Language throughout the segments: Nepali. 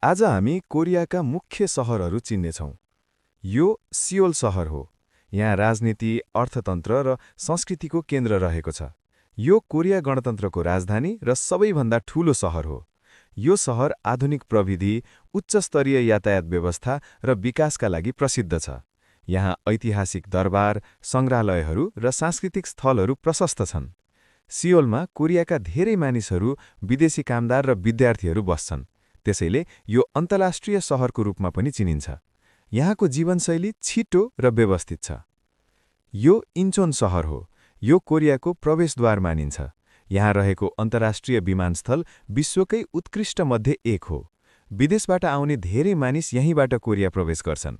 आज हामी कोरियाका मुख्य सहरहरू चिन्नेछौँ। यो सियोल सहर हो। यहाँ राजनीति, अर्थतन्त्र र संस्कृतिको केन्द्र रहेको छ। यो कोरिया गणतन्त्रको राजधानी र सबैभन्दा ठूलो सहर हो। यो सहर आधुनिक प्रविधि, उच्च स्तरीय यातायात व्यवस्था र विकासका लागि प्रसिद्ध छ। यहाँ ऐतिहासिक दरबार, सङ्ग्रहालयहरू र सांस्कृतिक स्थलहरू प्रशस्त छन्। सियोलमा कोरियाका धेरै मानिसहरू, विदेशी कामदार र विद्यार्थीहरू बस्छन्। त्यसैले यो अन्तर्राष्ट्रिय सहरको रूपमा पनि चिनिन्छ। यहाँको जीवनशैली छिटो र व्यवस्थित छ। यो इन्चोन सहर हो। यो कोरियाको प्रवेशद्वार मानिन्छ। यहाँ रहेको अन्तर्राष्ट्रिय विमानस्थल विश्वकै उत्कृष्ट मध्ये एक हो। विदेशबाट आउने धेरै मानिस यहीँबाट कोरिया प्रवेश गर्छन्।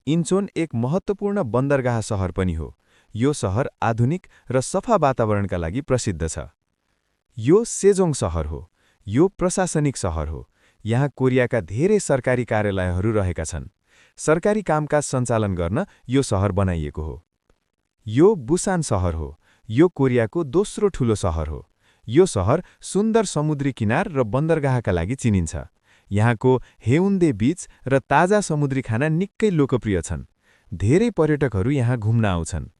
इन्चोन एक महत्त्वपूर्ण बन्दरगाह सहर पनि हो। यो सहर आधुनिक र सफा वातावरणका लागि प्रसिद्ध छ। यो सेजोङ सहर हो। यो प्रशासनिक सहर हो। यहाँ कोरियाका धेरै सरकारी कार्यालयहरू रहेका छन्। सरकारी कामकाज सञ्चालन गर्न यो सहर बनाइएको हो। यो बुसान सहर हो। यो कोरियाको दोस्रो ठूलो सहर हो। यो सहर सुन्दर समुद्री किनार र बन्दरगाहका लागि चिनिन्छ। यहाँको हेउन्डे बीच र ताजा समुद्री खाना निकै लोकप्रिय छन्। धेरै पर्यटकहरू यहाँ घुम्न आउँछन्।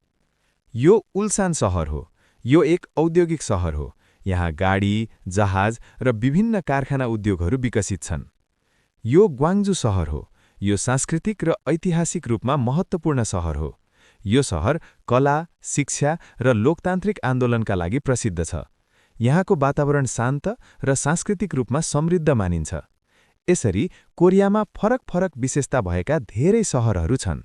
यो उल्सान सहर हो। यो एक औद्योगिक सहर हो। यहाँ गाडी, जहाज र विभिन्न कारखाना उद्योगहरू विकसित छन्। यो ग्वाङ्जू सहर हो। यो सांस्कृतिक र ऐतिहासिक रूपमा महत्त्वपूर्ण सहर हो। यो सहर कला, शिक्षा र लोकतान्त्रिक आन्दोलनका लागि प्रसिद्ध छ। यहाँको वातावरण शान्त र सांस्कृतिक रूपमा समृद्ध मानिन्छ। यसरी कोरियामा फरक फरक विशेषता भएका धेरै सहरहरू छन्।